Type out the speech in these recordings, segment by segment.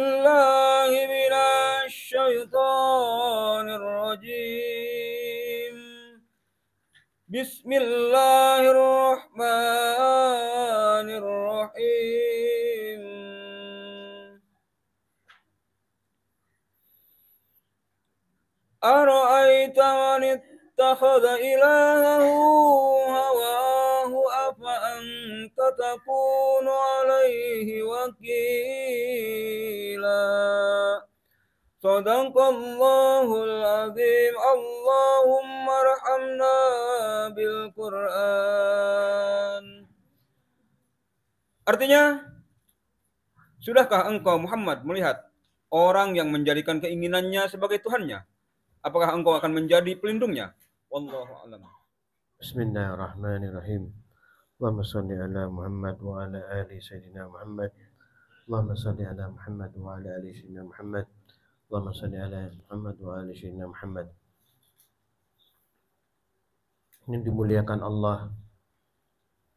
بالله من الشيطان الرجيم. بسم الله الرحمن الرحيم. أرأيت من اتخذ إلهه هواه أفأنت تكون عليه وكيلا. صدق الله العظيم. اللهم ارحمنا بالقرآن. Artinya, sudahkah engkau Muhammad melihat orang yang menjadikan keinginannya sebagai Tuhannya? Apakah engkau akan menjadi pelindungnya? Wallahu a'lam. Bismillahirrahmanirrahim. Allahumma shalli ala Muhammad wa ala ali sayyidina Muhammad. Allahumma shalli ala Muhammad wa ala ali sayyidina Muhammad. Allahumma shalli ala Muhammad wa ali sayyidina Muhammad. Ini dimuliakan Allah,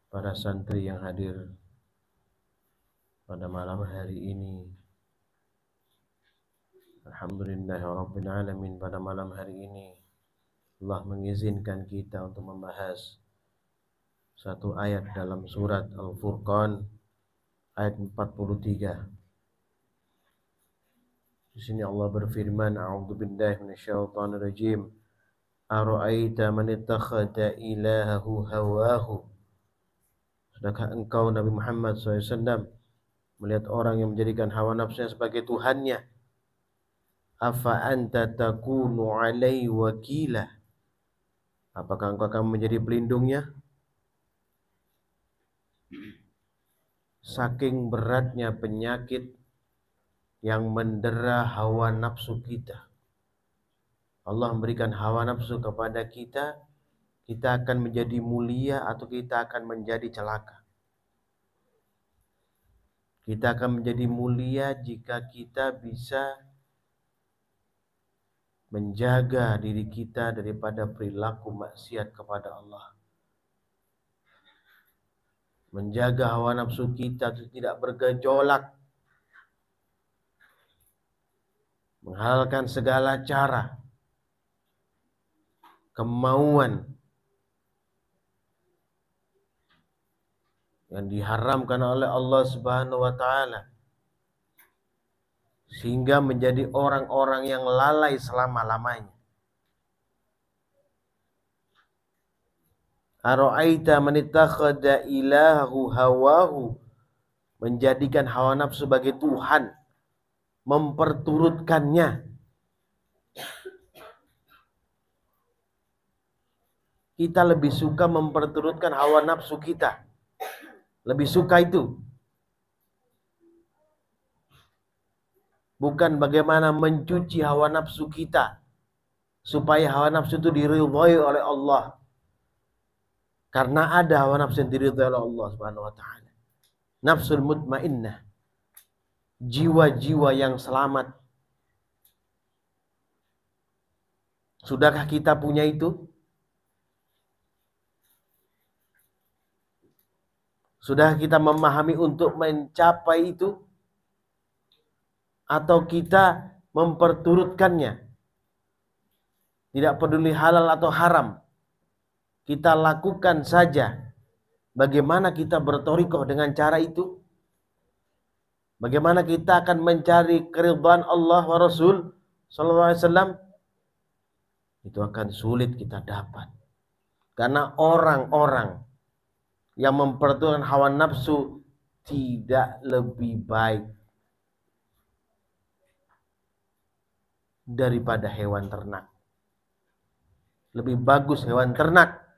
para santri yang hadir pada malam hari ini. Alhamdulillahirabbil alamin, pada malam hari ini Allah mengizinkan kita untuk membahas satu ayat dalam surat Al-Furqan ayat 43. Di sini Allah berfirman, A'udzubillahi minasyaitonir rajim. Ara'aita man ittakhadha ilahahu hawahu. Sudahkah engkau Nabi Muhammad SAW melihat orang yang menjadikan hawa nafsunya sebagai Tuhannya? Afa anta takunu alaihi wakila. Apakah engkau akan menjadi pelindungnya? Saking beratnya penyakit yang mendera hawa nafsu kita. Allah memberikan hawa nafsu kepada kita, kita akan menjadi mulia atau kita akan menjadi celaka. Kita akan menjadi mulia jika kita bisa menjaga diri kita daripada perilaku maksiat kepada Allah. Menjaga hawa nafsu kita tidak bergejolak. Menghalalkan segala cara, kemauan yang diharamkan oleh Allah Subhanahu wa taala, sehingga menjadi orang-orang yang lalai selama-lamanya. Ara'aita man ittakhadha ilahahu hawahu, menjadikan hawa nafsu sebagai Tuhan, memperturutkannya. Kita lebih suka memperturutkan hawa nafsu kita. Lebih suka itu. Bukan bagaimana mencuci hawa nafsu kita supaya hawa nafsu itu diridhai oleh Allah. Karena ada hawa nafsu yang diridhai oleh Allah Subhanahu wa taala. Nafsul mutmainnah. Jiwa-jiwa yang selamat. Sudahkah kita punya itu? Sudah kita memahami untuk mencapai itu? Atau kita memperturutkannya? Tidak peduli halal atau haram. Kita lakukan saja. Bagaimana kita berthariqah dengan cara itu? Bagaimana kita akan mencari keridhaan Allah wa Rasul sallallahu alaihi wasallam? Itu akan sulit kita dapat. Karena orang-orang yang memperturutkan hawa nafsu tidak lebih baik daripada hewan ternak. Lebih bagus hewan ternak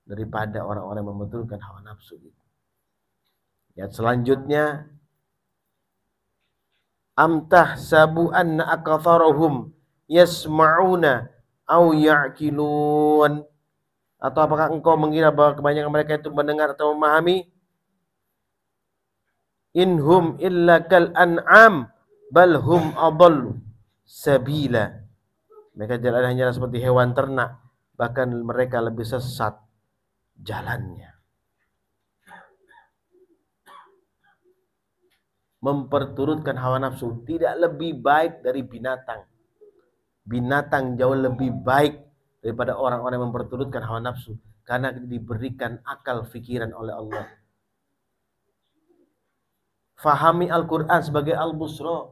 daripada orang-orang yang memperturutkan hawa nafsu. Ayat selanjutnya, am tahsabu anna aktsarahum yasma'una aw ya'qilun. Atau apakah engkau mengira bahwa kebanyakan mereka itu mendengar atau memahami? Inhum illa kal an'am bal hum adall sabila. Mereka hanyalah seperti hewan ternak, bahkan mereka lebih sesat jalannya. memperturutkan hawa nafsu tidak lebih baik dari binatang. Binatang jauh lebih baik daripada orang-orang yang memperturutkan hawa nafsu karena diberikan akal fikiran oleh Allah. Fahami Al-Quran sebagai al-busra,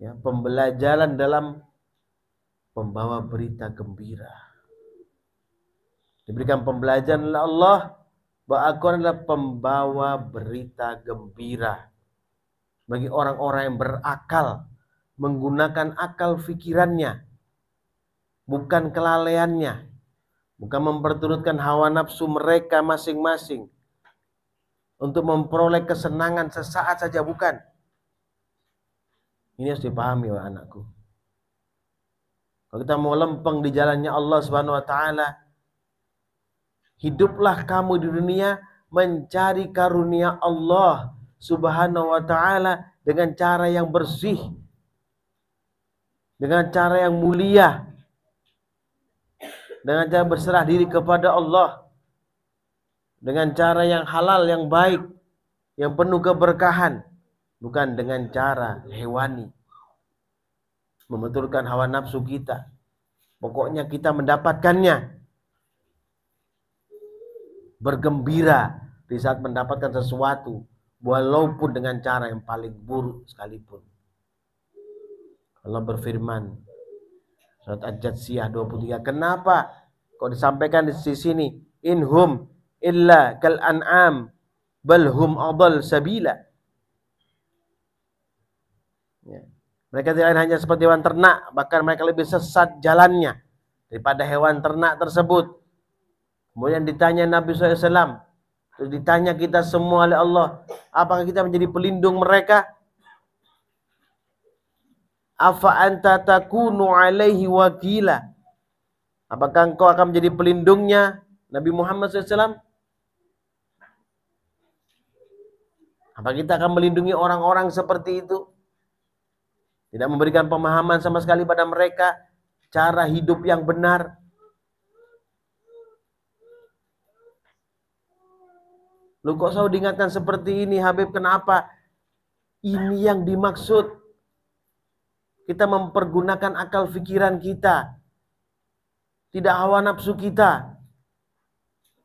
ya, pembelajaran dalam pembawa berita gembira. Diberikan pembelajaran oleh Allah bahwa Al-Quran adalah pembawa berita gembira bagi orang-orang yang berakal, menggunakan akal fikirannya, bukan kelalaiannya, bukan memperturutkan hawa nafsu mereka masing-masing untuk memperoleh kesenangan sesaat saja, bukan. Ini harus dipahami oleh anakku. Kalau kita mau lempeng di jalannya Allah Subhanahu wa taala, hiduplah kamu di dunia mencari karunia Allah Subhanahu wa taala dengan cara yang bersih, dengan cara yang mulia, dengan cara berserah diri kepada Allah, dengan cara yang halal, yang baik, yang penuh keberkahan, bukan dengan cara hewani, membetulkan hawa nafsu kita. Pokoknya kita mendapatkannya, bergembira di saat mendapatkan sesuatu, walaupun dengan cara yang paling buruk sekalipun. Allah berfirman surat Al-Jatsiyah 23. Kenapa kok disampaikan di sini inhum illa kal an'am bal hum adall sabila. Ya. Mereka tidak hanya seperti hewan ternak, bahkan mereka lebih sesat jalannya daripada hewan ternak tersebut. Kemudian ditanya Nabi SAW, terus ditanya kita semua oleh Allah, apakah kita menjadi pelindung mereka? Afa anta takunu alaihi wakila. Apakah engkau akan menjadi pelindungnya Nabi Muhammad SAW? Apa kita akan melindungi orang-orang seperti itu? Tidak memberikan pemahaman sama sekali pada mereka cara hidup yang benar. Lu kok selalu diingatkan seperti ini, Habib? Kenapa? Ini yang dimaksud. Kita mempergunakan akal fikiran kita, tidak hawa nafsu kita.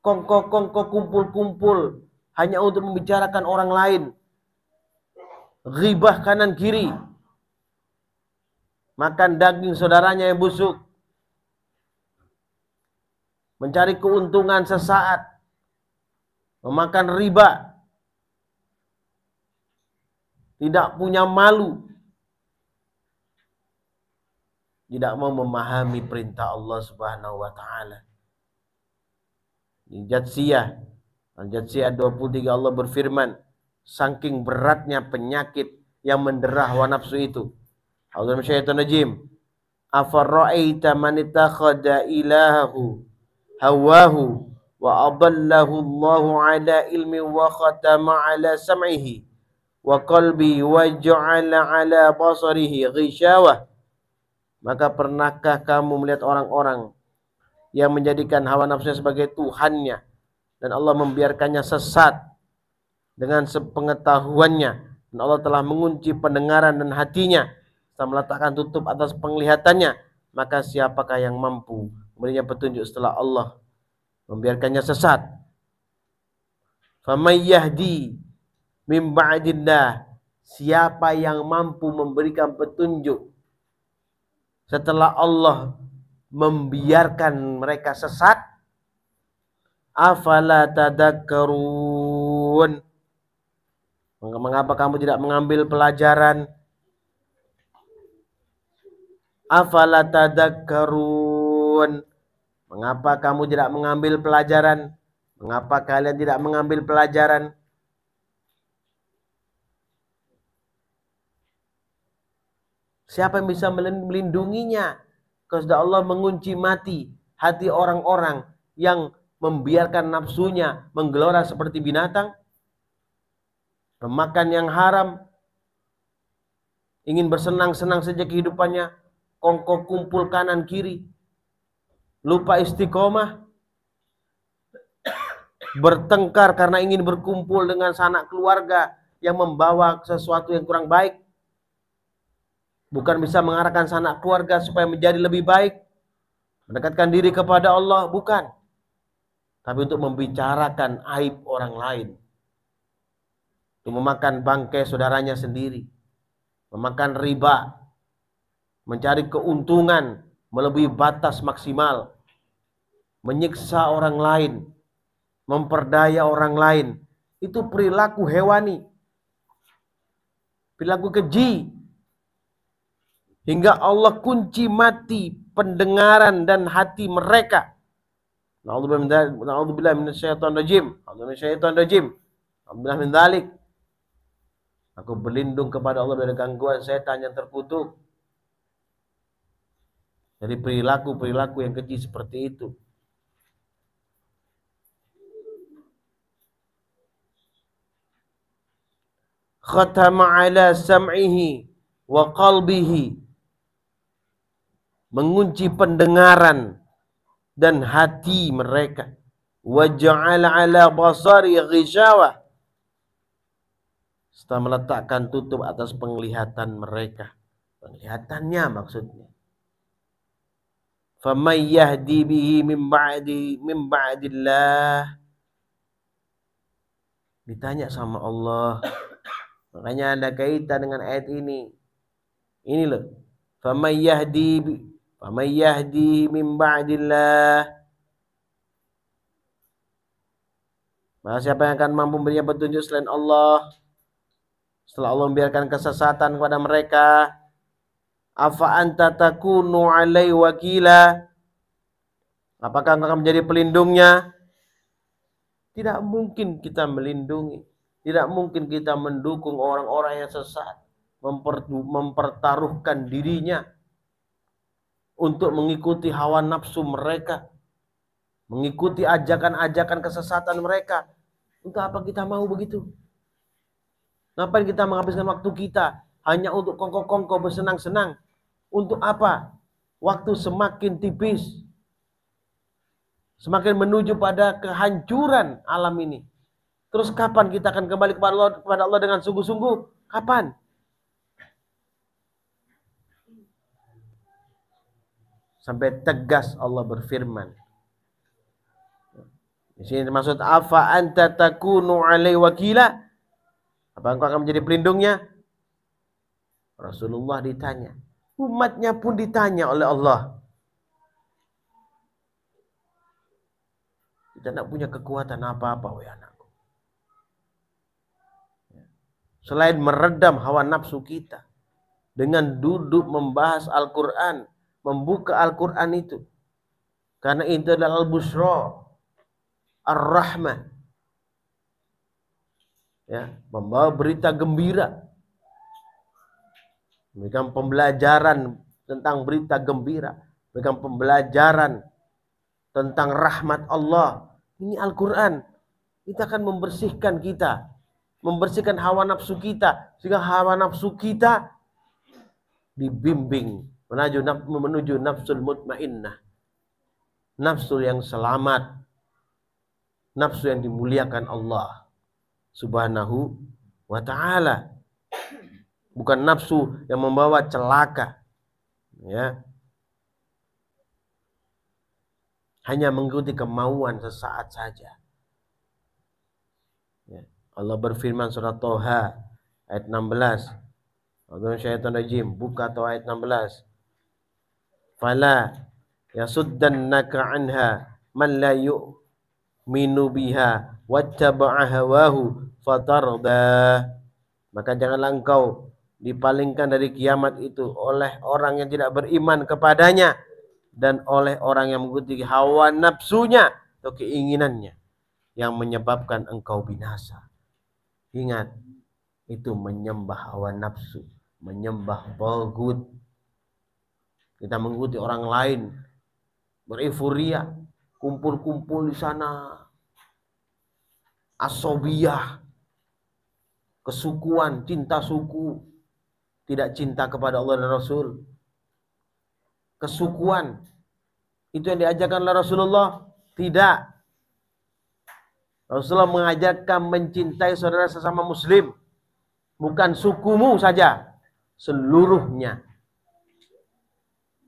Kongko-kongko, kumpul-kumpul hanya untuk membicarakan orang lain. Ghibah kanan kiri. Makan daging saudaranya yang busuk. Mencari keuntungan sesaat. Memakan riba. Tidak punya malu. Tidak mau memahami perintah Allah Subhanahu wa taala. Di Jatsiyah, Al-Jatsiyah 23 Allah berfirman, saking beratnya penyakit yang mendera hawa nafsu itu. A'udzu minasyaitonir rajim. Afara'aita man ittakhadha ilahahu hawahu wa adallahu Allahu ala ilmi wa khatama ala sam'ihi wa qalbi wa ja'ala ala basarihi ghishawah. Maka pernahkah kamu melihat orang-orang yang menjadikan hawa nafsunya sebagai Tuhannya dan Allah membiarkannya sesat dengan sepengetahuannya, dan Allah telah mengunci pendengaran dan hatinya serta meletakkan tutup atas penglihatannya, maka siapakah yang mampu memberinya petunjuk setelah Allah membiarkannya sesat? Faman yahdi min ba'dillah, siapa yang mampu memberikan petunjuk setelah Allah membiarkan mereka sesat? Afala tadakkarun, mengapa kamu tidak mengambil pelajaran? Afala tadakkarun, mengapa kamu tidak mengambil pelajaran? Mengapa kalian tidak mengambil pelajaran? Siapa yang bisa melindunginya? Kalau sudah Allah mengunci mati hati orang-orang yang membiarkan nafsunya menggelora seperti binatang, memakan yang haram, ingin bersenang-senang saja kehidupannya, kongko kumpul kanan kiri, lupa istiqomah, bertengkar karena ingin berkumpul dengan sanak keluarga yang membawa sesuatu yang kurang baik. Bukan bisa mengarahkan sanak keluarga supaya menjadi lebih baik, mendekatkan diri kepada Allah, bukan. Tapi untuk membicarakan aib orang lain. Untuk memakan bangkai saudaranya sendiri. Memakan riba. Mencari keuntungan melebihi batas maksimal. Menyiksa orang lain. Memperdaya orang lain. Itu perilaku hewani. Perilaku keji. Hingga Allah kunci mati pendengaran dan hati mereka. Na'udzubillah minasyaitonir rajim. Alhamdulillah min dzalik. Aku berlindung kepada Allah dari gangguan setan yang terkutuk. Dari perilaku-perilaku yang keji seperti itu. Khatama ala sam'ihi wa qalbihi. Mengunci pendengaran dan hati mereka. Wa ja'ala ala basari ghishawah. Setelah meletakkan tutup atas penglihatan mereka. Penglihatannya maksudnya. Faman yahdi bihi min ba'dillah. Ditanya sama Allah. Makanya ada kaitan dengan ayat ini. Ini loh. Faman yahdi min ba'dillah. Maka siapa yang akan mampu memberinya petunjuk selain Allah? Setelah Allah membiarkan kesesatan kepada mereka. Afa anta takunu alai wakila. Apakah engkau akan menjadi pelindungnya? Tidak mungkin kita melindungi. Tidak mungkin kita mendukung orang-orang yang sesat. Mempertaruhkan dirinya. Untuk mengikuti hawa nafsu mereka. Mengikuti ajakan-ajakan kesesatan mereka. Untuk apa kita mau begitu? Ngapain kita menghabiskan waktu kita hanya untuk kongko-kongko bersenang-senang? Untuk apa? Waktu semakin tipis. Semakin menuju pada kehancuran alam ini. Terus kapan kita akan kembali kepada Allah dengan sungguh-sungguh? Kapan? Sampai tegas Allah berfirman. Di sini maksud afa anta takunu alai wakila. Apa engkau akan menjadi pelindungnya? Rasulullah ditanya. Umatnya pun ditanya oleh Allah. Kita tidak punya kekuatan apa-apa, wahai anakku. Selain meredam hawa nafsu kita. Dengan duduk membahas Al-Quran. Membuka Al-Quran itu. Karena itu adalah al-busra. Ar-rahmah. Ya, membawa berita gembira. Memberikan pembelajaran tentang berita gembira. Memberikan pembelajaran tentang rahmat Allah. Ini Al-Quran. Kita akan membersihkan kita. Membersihkan hawa nafsu kita. Sehingga hawa nafsu kita dibimbing. Menuju nafsul mutmainnah. Nafsu yang selamat. Nafsu yang dimuliakan Allah Subhanahu wa ta'ala. Bukan nafsu yang membawa celaka. Ya. Hanya mengikuti kemauan sesaat saja. Ya. Allah berfirman surat Toha ayat 16. Syaitanir buka Toha ayat 16. Fala yasuddannaka anha man la yu'minu biha wattaba'a hawahu fatarda. Maka janganlah engkau dipalingkan dari kiamat itu oleh orang yang tidak beriman kepadanya dan oleh orang yang mengikuti hawa nafsunya atau keinginannya yang menyebabkan engkau binasa. Ingat, itu menyembah hawa nafsu, menyembah taghut. Kita mengikuti orang lain, berifuria, kumpul-kumpul di sana. Asobiyah, kesukuan, cinta suku, tidak cinta kepada Allah dan Rasul. Kesukuan, itu yang diajarkan oleh Rasulullah? Tidak. Rasulullah mengajarkan mencintai saudara sesama muslim. bukan sukumu saja, seluruhnya.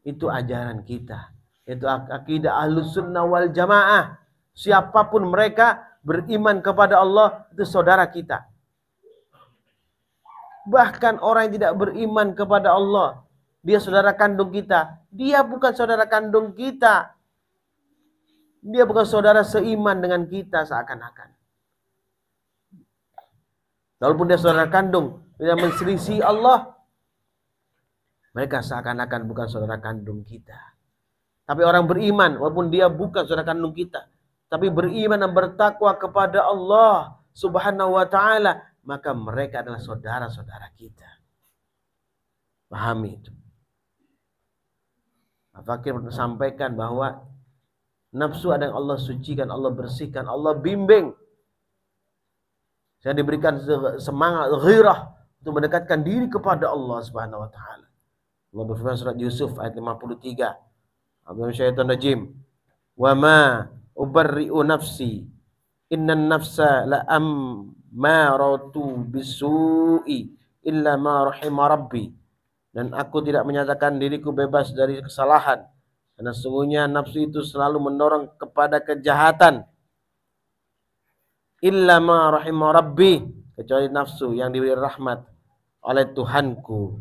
Itu ajaran kita. Itu akidah Ahlus Sunnah wal Jamaah. Siapapun mereka beriman kepada Allah, itu saudara kita. Bahkan orang yang tidak beriman kepada Allah, dia saudara kandung kita. Dia bukan saudara kandung kita. Dia bukan saudara seiman dengan kita seakan-akan. Walaupun dia saudara kandung, dia menselisih Allah, mereka seakan-akan bukan saudara kandung kita. Tapi orang beriman, walaupun dia bukan saudara kandung kita, tapi beriman dan bertakwa kepada Allah Subhanahu wa ta'ala, maka mereka adalah saudara-saudara kita. Pahami itu. Fakir sampaikan bahwa nafsu ada yang Allah sucikan, Allah bersihkan, Allah bimbing. Saya diberikan semangat, ghirah untuk mendekatkan diri kepada Allah Subhanahu wa ta'ala. Allah berfirman surat Yusuf ayat 53. A'udzu syaitan rajim. Wa ma ubarri'u nafsi. Innan nafsa la ammaratu bisu'i illa ma rahima rabbi. Dan aku tidak menyatakan diriku bebas dari kesalahan. Karena sesungguhnya nafsu itu selalu mendorong kepada kejahatan. Illa ma rahima rabbi, kecuali nafsu yang diberi rahmat oleh Tuhanku.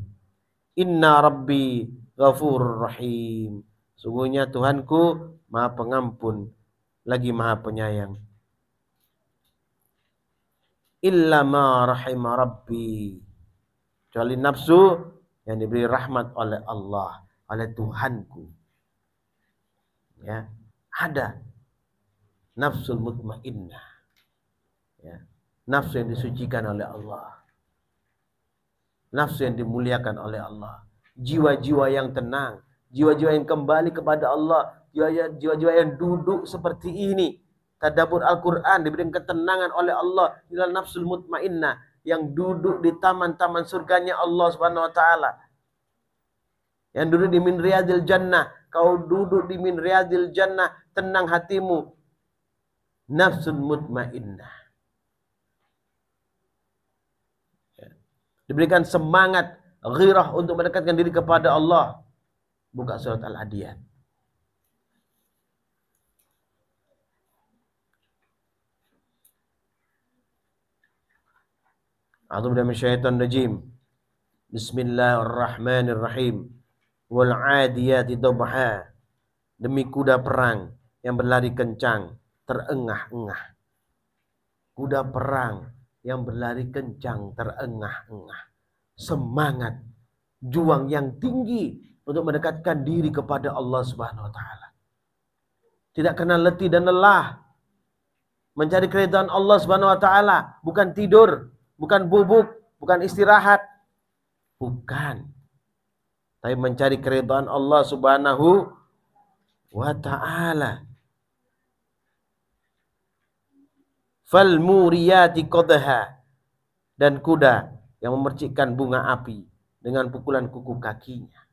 Inna rabbi ghafurur rahim. Sungguhnya Tuhanku Maha Pengampun lagi Maha Penyayang. Illa ma rahima rabbi, kecuali nafsu yang diberi rahmat oleh Allah, oleh Tuhanku. Ya, ada nafsul mutmainnah. Ya, nafsu yang disucikan oleh Allah, nafsu yang dimuliakan oleh Allah, jiwa-jiwa yang tenang, jiwa-jiwa yang kembali kepada Allah, jiwa-jiwa yang duduk seperti ini, tadabbur Al-Quran, diberikan ketenangan oleh Allah. Inilah nafsul mutmainnah yang duduk di taman-taman surganya Allah Subhanahu wa ta'ala, yang duduk di min riyadil jannah. Kau duduk di min riyadil jannah, tenang hatimu, nafsul mutmainnah. Diberikan semangat, ghirah untuk mendekatkan diri kepada Allah. Buka surat Al-Adiyat. A'udzu billahi minasyaitonir rajim. Bismillahirrahmanirrahim. Wal 'adiyati dhabha. Demi kuda perang yang berlari kencang, terengah-engah. Kuda perang yang berlari kencang, terengah-engah. Semangat, juang yang tinggi untuk mendekatkan diri kepada Allah Subhanahu wa ta'ala. Tidak kenal letih dan lelah. Mencari keridhaan Allah Subhanahu wa ta'ala. Bukan tidur, bukan bubuk, bukan istirahat. Bukan. Tapi mencari keridhaan Allah Subhanahu wa ta'ala. Fal muriyati qadha, dan kuda yang memercikkan bunga api dengan pukulan kuku kakinya.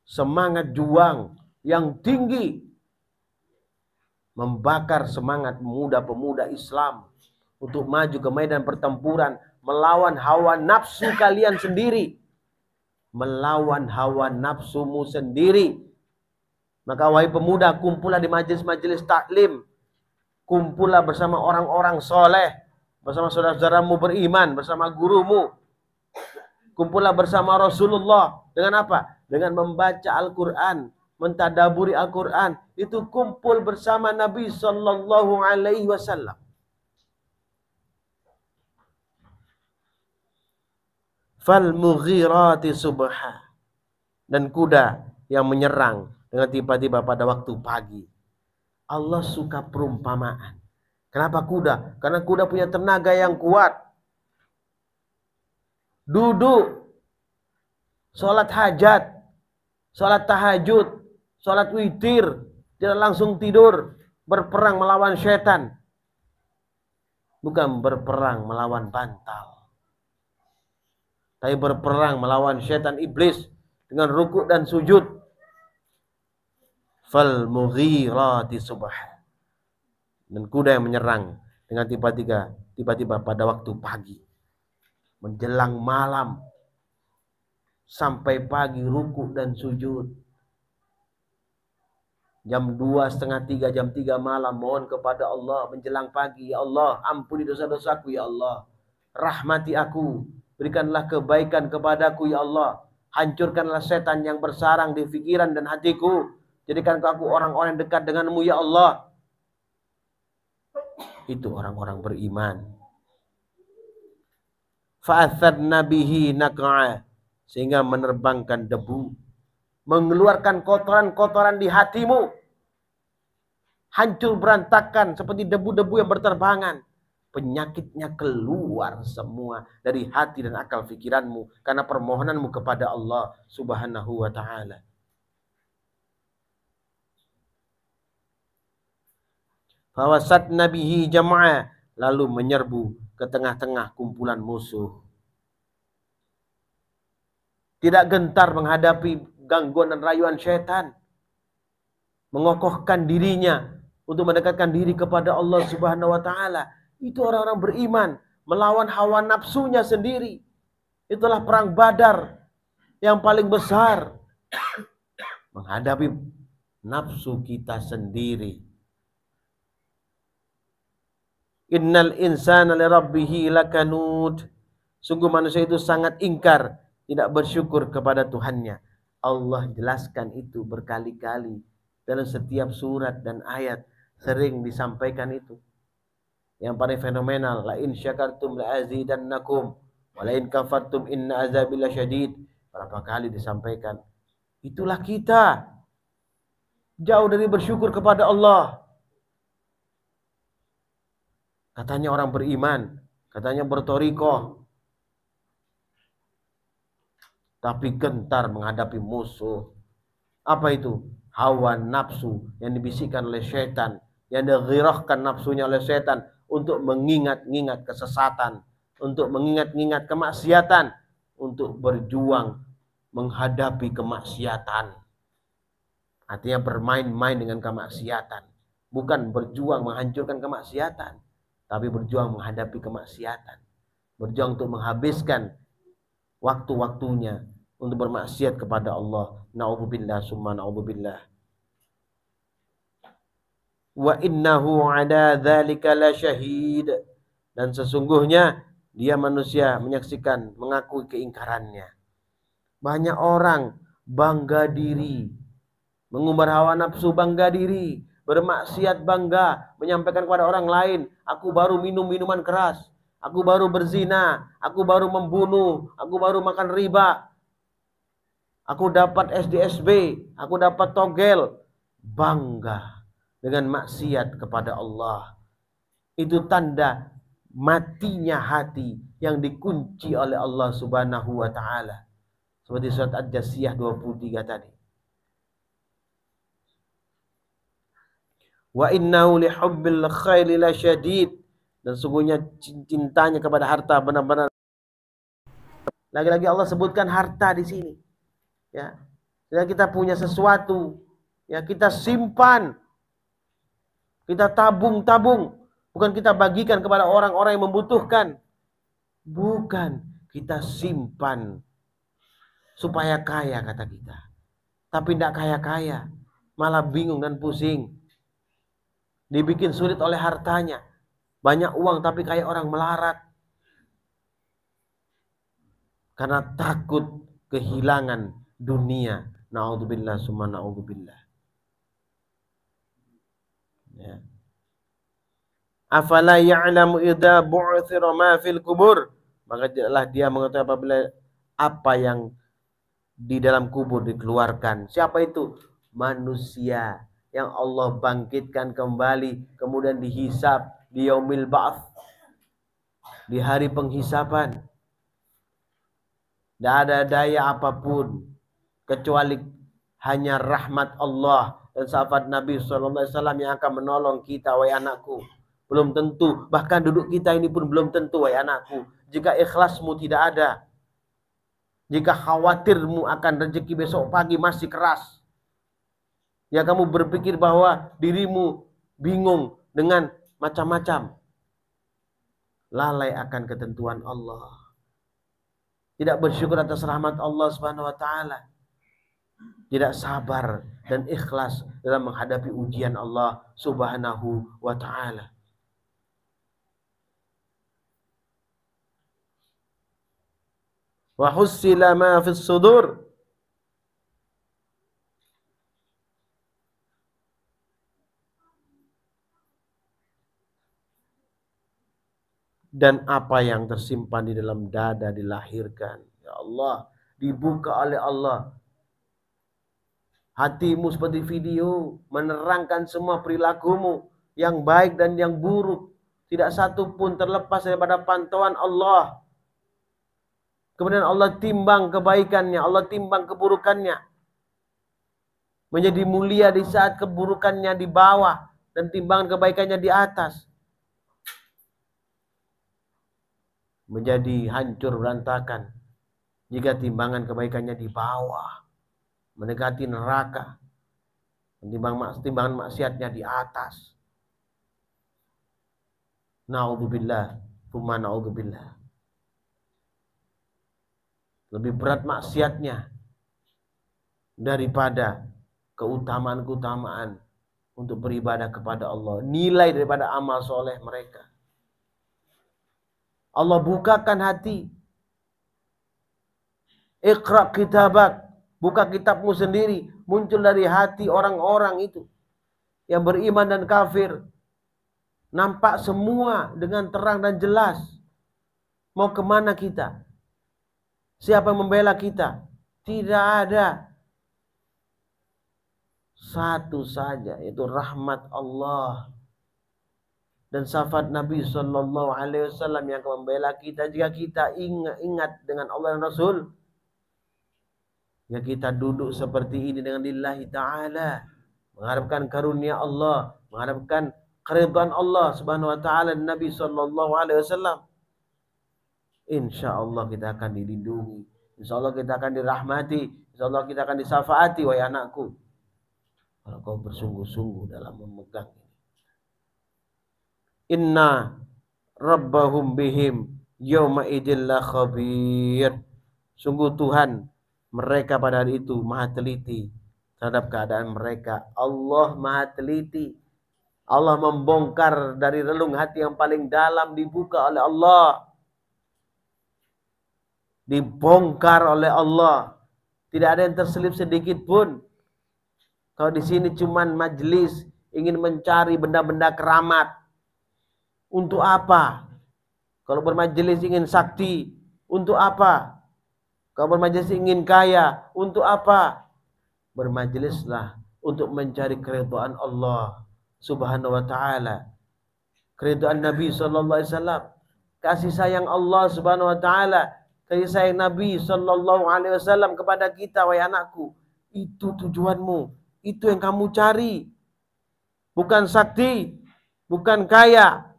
Semangat juang yang tinggi membakar semangat pemuda-pemuda Islam untuk maju ke medan pertempuran melawan hawa nafsu kalian sendiri, melawan hawa nafsumu sendiri. Maka wahai pemuda, kumpullah di majelis-majelis taklim, kumpullah bersama orang-orang soleh, bersama saudara-saudaramu beriman, bersama gurumu. Kumpullah bersama Rasulullah. Dengan apa? Dengan membaca Al-Quran, mentadaburi Al-Quran. Itu kumpul bersama Nabi Sallallahu Alaihi Wasallam. Fal mughirati subha, dan kuda yang menyerang dengan tiba-tiba pada waktu pagi. Allah suka perumpamaan. Kenapa kuda? Karena kuda punya tenaga yang kuat. Duduk, sholat hajat, sholat tahajud, sholat witir, tidak langsung tidur, berperang melawan setan. Bukan berperang melawan bantal, tapi berperang melawan setan iblis dengan rukuk dan sujud. Fal mughirati subha, dan kuda yang menyerang dengan tiba-tiba pada waktu pagi, menjelang malam, sampai pagi ruku dan sujud. Jam 2, setengah 3, jam 3 malam mohon kepada Allah menjelang pagi, ya Allah ampuni dosa-dosaku ya Allah, rahmati aku, berikanlah kebaikan kepadaku ya Allah, hancurkanlah setan yang bersarang di pikiran dan hatiku, jadikan aku orang-orang yang dekat denganmu ya Allah. Itu orang-orang beriman. Fa'athadna bihi naq'a, sehingga menerbangkan debu, mengeluarkan kotoran-kotoran di hatimu, hancur berantakan seperti debu-debu yang berterbangan. Penyakitnya keluar semua dari hati dan akal fikiranmu karena permohonanmu kepada Allah Subhanahu wa ta'ala. Fawasatna bihi jam'a, lalu menyerbu ke tengah-tengah kumpulan musuh. Tidak gentar menghadapi gangguan dan rayuan syaitan, mengokohkan dirinya untuk mendekatkan diri kepada Allah Subhanahu wa ta'ala. Itu orang-orang beriman, melawan hawa nafsunya sendiri. Itulah perang Badar yang paling besar, menghadapi nafsu kita sendiri. Innal insana lirabbihi lakanud, sungguh manusia itu sangat ingkar, tidak bersyukur kepada Tuhannya. Allah jelaskan itu berkali-kali dalam setiap surat dan ayat, sering disampaikan itu. Yang paling fenomenal, la in syakartum la azidannakum wa la in kafartum inna azabi lasyadid. Berapa kali disampaikan. Itulah kita, jauh dari bersyukur kepada Allah. Katanya orang beriman, katanya bertorikoh, tapi gentar menghadapi musuh. Apa itu? Hawa nafsu yang dibisikkan oleh syaitan, yang dighirahkan nafsunya oleh syaitan untuk mengingat-ingat kesesatan, untuk mengingat-ingat kemaksiatan, untuk berjuang menghadapi kemaksiatan. Artinya bermain-main dengan kemaksiatan, bukan berjuang menghancurkan kemaksiatan, tapi berjuang menghadapi kemaksiatan, berjuang untuk menghabiskan waktu-waktunya untuk bermaksiat kepada Allah. Na'udzubillah summa na'udzubillah. Wa innahu ala dzalika lasyahid, dan sesungguhnya dia manusia menyaksikan, mengakui keingkarannya. Banyak orang bangga diri, mengumbar hawa nafsu, bangga diri, bermaksiat bangga, menyampaikan kepada orang lain, aku baru minum minuman keras, aku baru berzina, aku baru membunuh, aku baru makan riba, aku dapat SDSB, aku dapat togel. Bangga dengan maksiat kepada Allah. Itu tanda matinya hati yang dikunci oleh Allah Subhanahu wa ta'ala. Seperti surat Ad-Jasiyah 23 tadi. Wa innahu lihubbil khairi lasyadid, dan sungguhnya cintanya kepada harta benar-benar. Lagi-lagi Allah sebutkan harta di sini. Ya. Jika kita punya sesuatu, ya kita simpan, kita tabung-tabung, bukan kita bagikan kepada orang-orang yang membutuhkan. Bukan, kita simpan supaya kaya, kata kita. Tapi tidak kaya-kaya, malah bingung dan pusing. Dibikin sulit oleh hartanya. Banyak uang tapi kayak orang melarat. Karena takut kehilangan dunia. Na'udzubillah summa na'udzubillah. Ya. Afala ya'lamu idza bu'thira ma fil kubur, maka tidaklah dia mengetahui apabila apa yang di dalam kubur dikeluarkan. Siapa itu? Manusia yang Allah bangkitkan kembali, kemudian dihisab di yaumil ba'ts, di hari penghisapan. Tidak ada daya apapun kecuali hanya rahmat Allah dan sahabat Nabi SAW yang akan menolong kita, wahai anakku. Belum tentu, bahkan duduk kita ini pun belum tentu, wahai anakku. Jika ikhlasmu tidak ada, jika khawatirmu akan rezeki besok pagi masih keras, ya kamu berpikir bahwa dirimu bingung dengan macam-macam, lalai akan ketentuan Allah, tidak bersyukur atas rahmat Allah Subhanahu wa taala, tidak sabar dan ikhlas dalam menghadapi ujian Allah Subhanahu wa taala. Wa hussila ma fis sudur, dan apa yang tersimpan di dalam dada dilahirkan. Ya Allah, dibuka oleh Allah. Hatimu seperti video, menerangkan semua perilakumu yang baik dan yang buruk. Tidak satu pun terlepas daripada pantauan Allah. Kemudian Allah timbang kebaikannya, Allah timbang keburukannya. Menjadi mulia di saat keburukannya di bawah dan timbangan kebaikannya di atas. Menjadi hancur berantakan jika timbangan kebaikannya di bawah, mendekati neraka, timbangan maksiatnya di atas. Na'udzubillah, tsumma na'udzubillah. Lebih berat maksiatnya daripada keutamaan-keutamaan untuk beribadah kepada Allah, nilai daripada amal soleh mereka. Allah bukakan hati. Iqra kitabak, buka kitabmu sendiri. Muncul dari hati orang-orang itu yang beriman dan kafir. Nampak semua dengan terang dan jelas. Mau kemana kita? Siapa yang membela kita? Tidak ada. Satu saja, yaitu rahmat Allah dan syafaat Nabi Sallallahu Alaihi Wasallam yang akan membela kita jika kita ingat dengan Allah dan Rasul. Ya, kita duduk seperti ini dengan lillahi ta'ala, mengharapkan karunia Allah, mengharapkan keridhaan Allah Subhanahu wa taala dan Nabi Sallallahu Alaihi Wasallam. Insya Allah kita akan dilindungi, insya Allah kita akan dirahmati, insya Allah kita akan disafaati, wahai anakku, kalau kau bersungguh-sungguh dalam memegang ini. Inna rabbahum bihim yawma idil la khabir. Sungguh Tuhan mereka pada hari itu maha teliti terhadap keadaan mereka. Allah maha teliti. Allah membongkar dari relung hati yang paling dalam, dibuka oleh Allah. Dibongkar oleh Allah. Tidak ada yang terselip sedikit pun. Kalau di sini cuman majelis ingin mencari benda-benda keramat, untuk apa? Kalau bermajelis ingin sakti, untuk apa? Kalau bermajelis ingin kaya, untuk apa? Bermajelislah untuk mencari keridhaan Allah Subhanahu wa taala, keridhaan Nabi sallallahu alaihi wasallam, kasih sayang Allah Subhanahu wa taala, kasih sayang Nabi sallallahu alaihi wasallam kepada kita, wahai anakku. Itu tujuanmu, itu yang kamu cari. Bukan sakti, bukan kaya,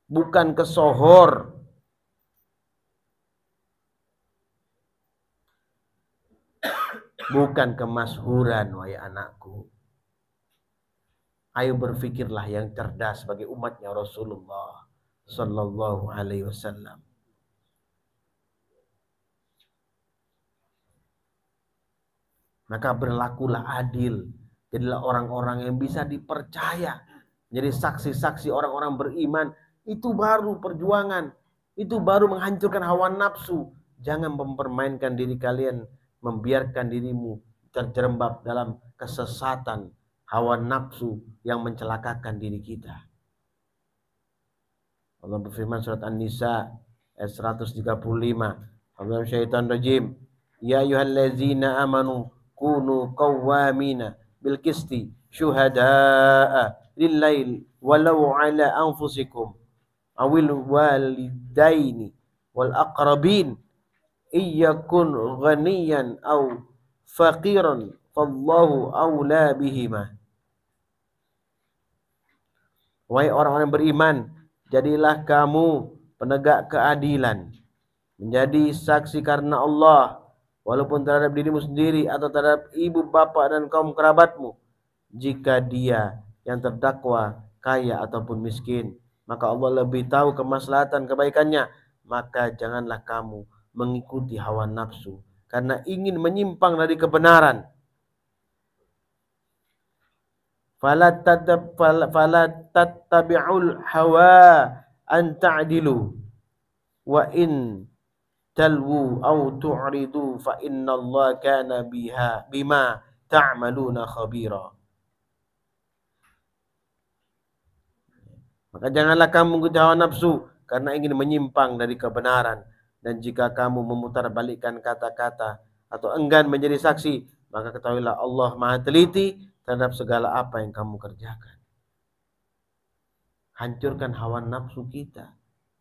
bukan kesohor, bukan kemashuran, wahai anakku. Ayo berfikirlah yang cerdas sebagai umatnya Rasulullah Sallallahu Alaihi Wasallam. Maka berlakulah adil, jadilah orang-orang yang bisa dipercaya, jadi saksi-saksi orang-orang beriman. Itu baru perjuangan, itu baru menghancurkan hawa nafsu. Jangan mempermainkan diri kalian, membiarkan dirimu terjerembab dalam kesesatan hawa nafsu yang mencelakakan diri kita. Allah berfirman surat An-Nisa ayat 135. Allahu syaitan rajim. Ya ayyuhallazina amanu kunu qawwamina bil qisti syuhada'a lillail walau ala anfusikum awil walidaini wal aqrabin iyakun ghaniyan aw faqiran fallahu awla bihima. Wahai orang-orang beriman, jadilah kamu penegak keadilan, menjadi saksi karena Allah, walaupun terhadap dirimu sendiri atau terhadap ibu bapa dan kaum kerabatmu, jika dia yang terdakwa kaya ataupun miskin. maka Allah lebih tahu kemaslahatan kebaikannya, maka janganlah kamu mengikuti hawa nafsu karena ingin menyimpang dari kebenaran. Fala tattabi'ul hawa an ta'dilu wa in talwu aw tu'ridu fa innallaha kana bima ta'maluna khabira. Maka janganlah kamu mengikuti hawa nafsu karena ingin menyimpang dari kebenaran, dan jika kamu memutarbalikkan kata-kata atau enggan menjadi saksi, maka ketahuilah Allah Maha teliti terhadap segala apa yang kamu kerjakan. Hancurkan hawa nafsu kita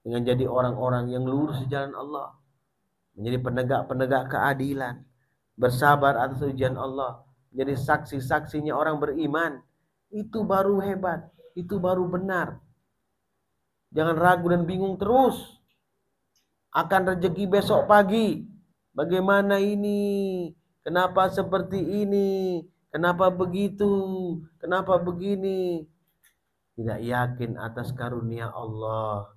dengan jadi orang-orang yang lurus di jalan Allah, menjadi penegak-penegak keadilan, bersabar atas ujian Allah, menjadi saksi-saksinya orang beriman. Itu baru hebat, itu baru benar. Jangan ragu dan bingung terus akan rezeki besok pagi. Bagaimana ini? Kenapa seperti ini? Kenapa begitu? Kenapa begini? Tidak yakin atas karunia Allah,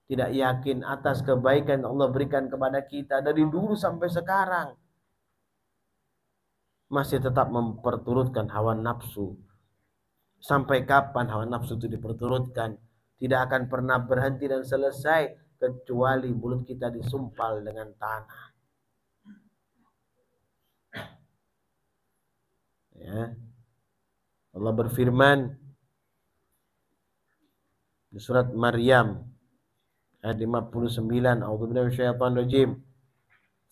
tidak yakin atas kebaikan yang Allah berikan kepada kita dari dulu sampai sekarang, masih tetap memperturutkan hawa nafsu. Sampai kapan hawa nafsu itu diperturutkan? Tidak akan pernah berhenti dan selesai kecuali mulut kita disumpal dengan tanah. Ya. Allah berfirman di surat Maryam ayat 59, a'udzubillahi minasyaitonir rajim.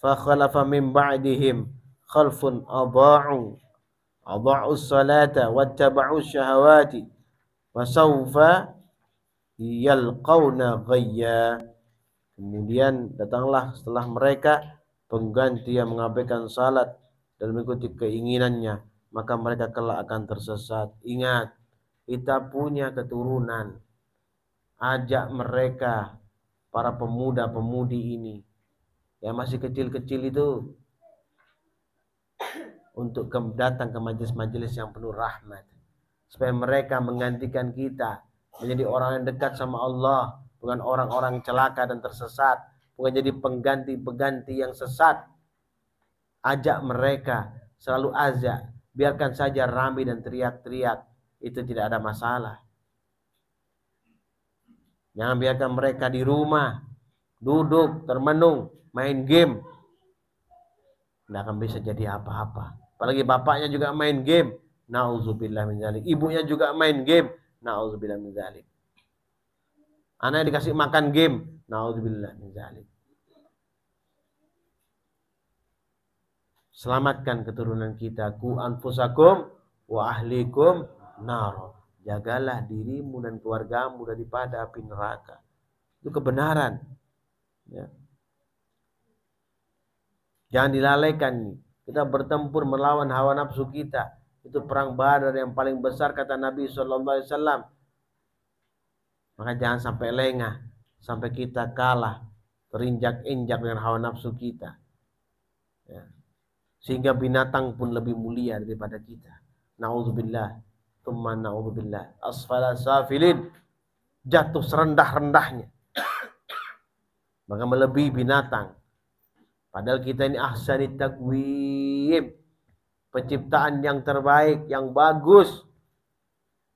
Fa khalafa min ba'dihim khalfun adha'us salata wattaba'us syahawati wa sawfa yalqauna ghayya. Kemudian datanglah setelah mereka pengganti yang mengabaikan salat dan mengikuti keinginannya, maka mereka kelak akan tersesat. Ingat, kita punya keturunan. Ajak mereka, para pemuda-pemudi ini yang masih kecil-kecil itu, untuk datang ke majelis-majelis yang penuh rahmat, supaya mereka menggantikan kita menjadi orang yang dekat sama Allah, bukan orang-orang celaka dan tersesat, bukan jadi pengganti-pengganti yang sesat. Ajak mereka, selalu ajak, biarkan saja ramai dan teriak-teriak, itu tidak ada masalah. Jangan biarkan mereka di rumah duduk termenung main game, tidak akan bisa jadi apa-apa. Apalagi bapaknya juga main game, nauzubillah min dzalik. Ibunya juga main game, nauzubillah min dzalik. Anaknya dikasih makan game, nauzubillah min dzalik. Selamatkan keturunan kita. Ku anfusakum wa ahlikum nar. Jagalah dirimu dan keluargamu daripada api neraka. Itu kebenaran. Ya. Jangan dilalaikan. Kita bertempur melawan hawa nafsu kita. Itu perang Badar yang paling besar kata Nabi SAW. Maka jangan sampai lengah, sampai kita kalah, terinjak-injak dengan hawa nafsu kita. Ya. Sehingga binatang pun lebih mulia daripada kita. Na'udzubillah. Tsumma na'udzubillah. Asfala safilin. Jatuh serendah-rendahnya. Maka melebihi binatang. Padahal kita ini ahsanit taqwim. Penciptaan yang terbaik, yang bagus.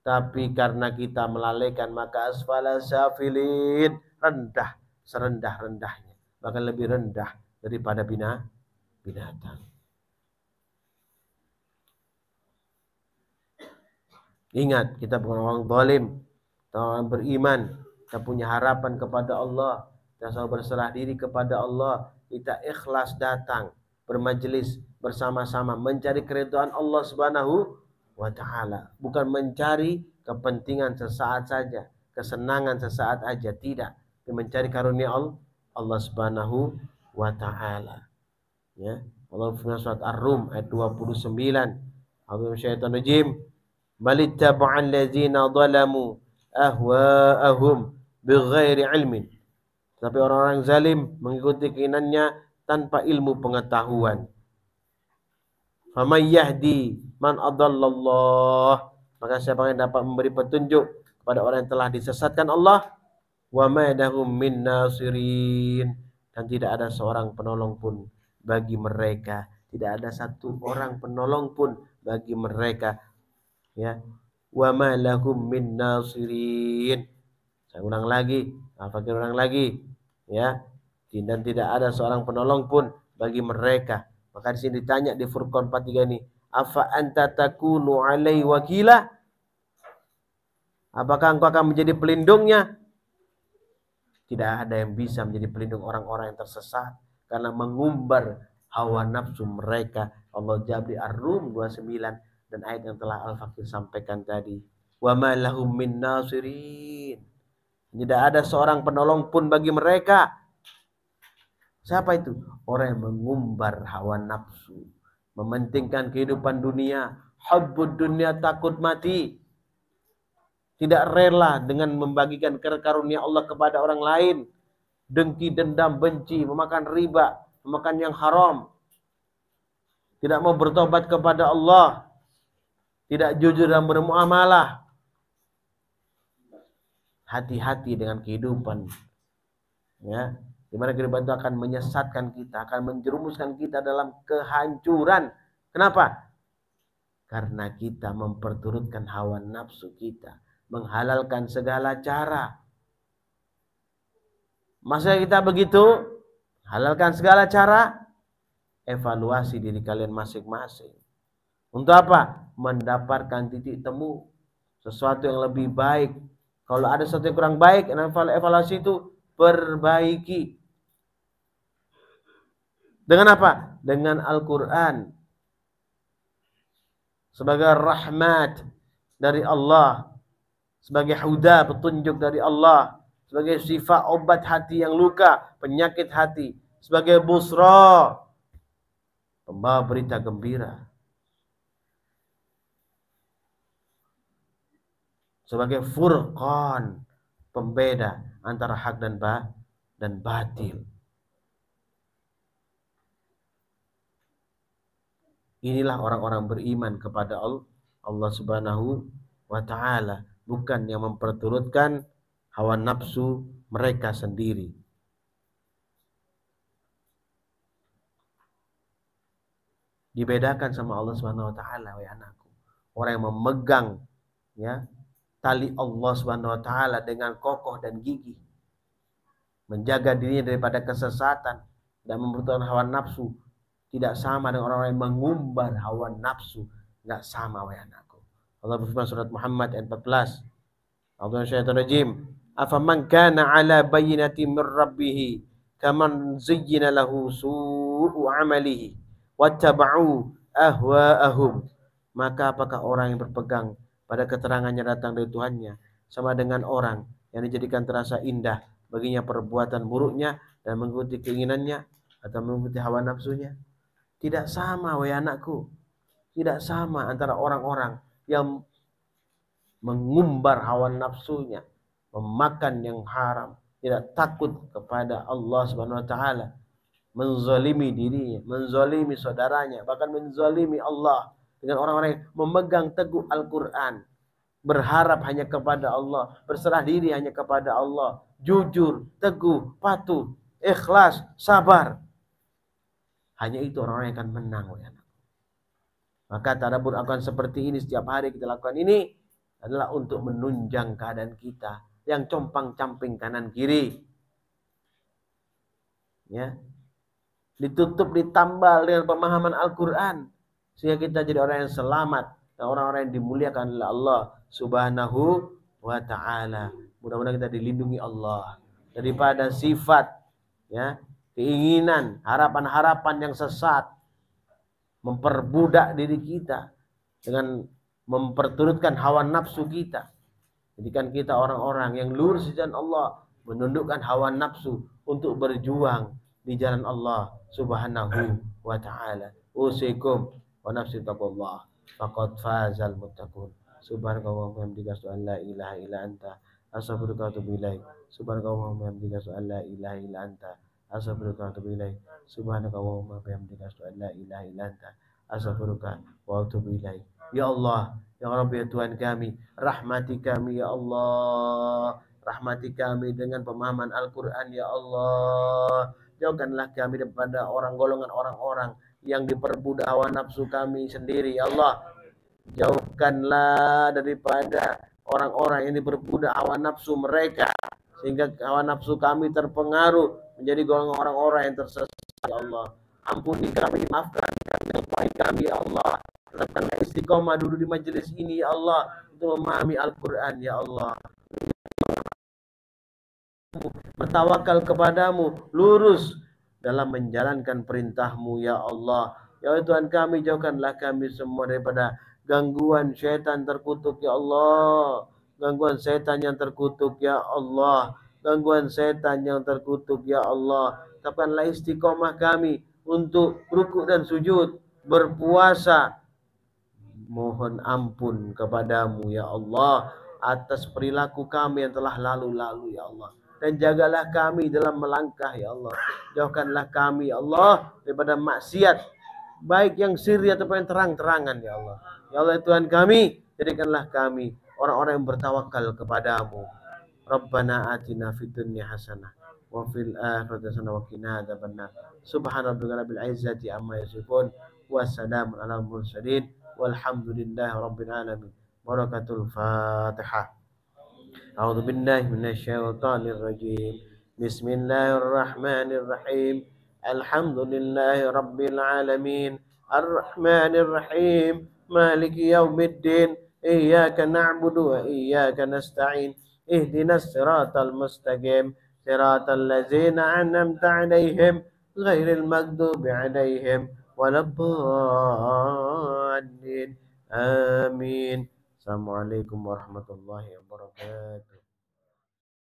Tapi karena kita melalaikan, maka asfala safilin. Rendah, serendah-rendahnya. Bahkan lebih rendah daripada binatang. Ingat, kita bukan orang zalim, kita orang beriman, kita punya harapan kepada Allah, kita selalu berserah diri kepada Allah, kita ikhlas datang bermajelis bersama-sama mencari keridhaan Allah Subhanahu wa taala, bukan mencari kepentingan sesaat saja, kesenangan sesaat aja, tidak, tapi mencari karunia Allah Subhanahu wa taala. Ya, Allah firman surat Ar-Rum ayat 29. A'udzu minasyaitonir rajim. Balittaba'al ladzina zalamu ahwa'ahum bighairi ilmin. Tapi orang-orang zalim mengikuti keinginannya tanpa ilmu pengetahuan. Faman yahdi man adallallah. Maka siapa yang dapat memberi petunjuk pada orang yang telah disesatkan Allah, wa ma lahum min nasirin, dan tidak ada seorang penolong pun bagi mereka, tidak ada satu orang penolong pun bagi mereka, ya. Wa ma lahum min nasirin. Saya ulang lagi, Al-Fakir ulang lagi, ya. Dan tidak ada seorang penolong pun bagi mereka. Maka di sini ditanya di Furqan 43 ini, afa anta takunu alai wakila? Apakah engkau akan menjadi pelindungnya? Tidak ada yang bisa menjadi pelindung orang-orang yang tersesat karena mengumbar hawa nafsu mereka. Allah jawab di Ar-Rum 29 dan ayat yang telah Al-Fakir sampaikan tadi. Wa ma lahum min nasirin. Tidak ada seorang penolong pun bagi mereka. Siapa itu? Orang yang mengumbar hawa nafsu, mementingkan kehidupan dunia, hubbud dunia, takut mati, tidak rela dengan membagikan karunia Allah kepada orang lain, dengki, dendam, benci, memakan riba, memakan yang haram, tidak mau bertobat kepada Allah, tidak jujur dalam bermuamalah. Hati-hati dengan kehidupan, ya, di mana kehidupan itu akan menyesatkan kita, akan menjerumuskan kita dalam kehancuran. Kenapa? Karena kita memperturutkan hawa nafsu kita, menghalalkan segala cara. Masa kita begitu, halalkan segala cara, evaluasi diri kalian masing-masing. Untuk apa? Mendapatkan titik temu, sesuatu yang lebih baik. Kalau ada sesuatu yang kurang baik, evaluasi itu perbaiki. Dengan apa? Dengan Al-Quran sebagai rahmat dari Allah, sebagai huda, petunjuk dari Allah, sebagai sifat obat hati yang luka, penyakit hati, sebagai busra, pembawa berita gembira, sebagai furqan, pembeda antara hak dan batil. Inilah orang-orang beriman kepada Allah Subhanahu wa ta'ala, bukan yang memperturutkan hawa nafsu mereka sendiri. Dibedakan sama Allah Subhanahu wa ta'ala, wahai anakku. Orang yang memegang, ya, tali Allah Subhanahu wa ta'ala dengan kokoh dan gigih, menjaga dirinya daripada kesesatan dan memperturutkan hawa nafsu, tidak sama dengan orang-orang yang mengumbar hawa nafsu. Enggak sama, wahai anakku. Allah berfirman surat Muhammad ayat 14. A'udzubillahi afaman kana ala bayyinati min rabbih kaman zuyyina lahu su'u amalihi wattaba'u ahwa'ahum. Maka apakah orang yang berpegang pada keterangannya datang dari Tuhannya sama dengan orang yang dijadikan terasa indah baginya perbuatan buruknya dan mengikuti keinginannya atau mengikuti hawa nafsunya? Tidak sama, wahai anakku. Tidak sama antara orang-orang yang mengumbar hawa nafsunya, memakan yang haram, tidak takut kepada Allah Subhanahu wa taala, menzalimi dirinya, menzalimi saudaranya, bahkan menzalimi Allah, dengan orang-orang yang memegang teguh Al-Qur'an, berharap hanya kepada Allah, berserah diri hanya kepada Allah, jujur, teguh, patuh, ikhlas, sabar. Hanya itu orang-orang yang akan menang, ya. Maka tadabbur akan seperti ini setiap hari kita lakukan ini adalah untuk menunjang keadaan kita yang compang-camping kanan kiri. Ya. Ditutup, ditambal dengan pemahaman Al-Qur'an sehingga kita jadi orang yang selamat dan orang-orang yang dimuliakan oleh Allah Subhanahu wa taala. Mudah-mudahan kita dilindungi Allah daripada sifat, ya, keinginan, harapan-harapan yang sesat, memperbudak diri kita dengan memperturutkan hawa nafsu kita. Jadikan kita orang-orang yang lurus di jalan Allah, menundukkan hawa nafsu untuk berjuang di jalan Allah Subhanahu wa taala. Usikum wa nafsi taqullah faqad fazal muttaqun. Subhanallah wa bihamdika asyhadu an la ilaha illa anta astaghfiruka wa atubu ilaik. Subhanallah wa bihamdika asyhadu an la ilaha illa anta astaghfiruka wa atubu ilaik. Subhanaka wa bihamdika asyhadu an la ilaha illa anta astaghfiruka wa atubu ilaik. Ya Allah, ya Rabbi, ya Tuhan kami, rahmati kami ya Allah, rahmati kami dengan pemahaman Al-Quran ya Allah. Jauhkanlah kami daripada golongan orang-orang yang diperbudak hawa nafsu kami sendiri ya Allah. Jauhkanlah daripada orang-orang yang diperbudak hawa nafsu mereka, sehingga hawa nafsu kami terpengaruh menjadi golongan orang-orang yang tersesat ya Allah. Ampuni kami, maafkan kami, ampuni kami ya Allah. Tetapkanlah istiqomah dulu di majelis ini ya Allah, untuk memahami Al-Quran ya Allah, bertawakal kepadamu, lurus dalam menjalankan perintahmu ya Allah. Ya Tuhan kami, jauhkanlah kami semua daripada gangguan syaitan terkutuk ya Allah, gangguan setan yang terkutuk ya Allah, gangguan setan yang terkutuk ya Allah. Tetapkanlah istiqomah kami untuk rukuk dan sujud, berpuasa, mohon ampun kepadamu ya Allah atas perilaku kami yang telah lalu-lalu ya Allah, dan jagalah kami dalam melangkah ya Allah. Jauhkanlah kami ya Allah daripada maksiat, baik yang sirri ataupun yang terang-terangan ya Allah. Ya Allah Tuhan kami, jadikanlah kami orang-orang yang bertawakal kepadamu. Rabbana atina fid dunya hasanah wa fil akhirati hasanah wa qina adzabannar. Subhana rabbika rabbil izzati amma yasifun wa salamun alal mursalin walhamdulillahi rabbil alamin. Barakatul Fatihah. A'udzu billahi minasyaitonir rajim. Bismillahirrahmanirrahim. Alhamdulillahi rabbil alamin. Arrahmanir rahim. Maliki yaumiddin. Iyyaka na'budu wa iyyaka nasta'in. Ihdinas siratal mustaqim. Siratal ladzina an'amta 'alaihim ghairil maghdubi 'alaihim waladdallin. Amin. Assalamualaikum warahmatullahi wabarakatuh.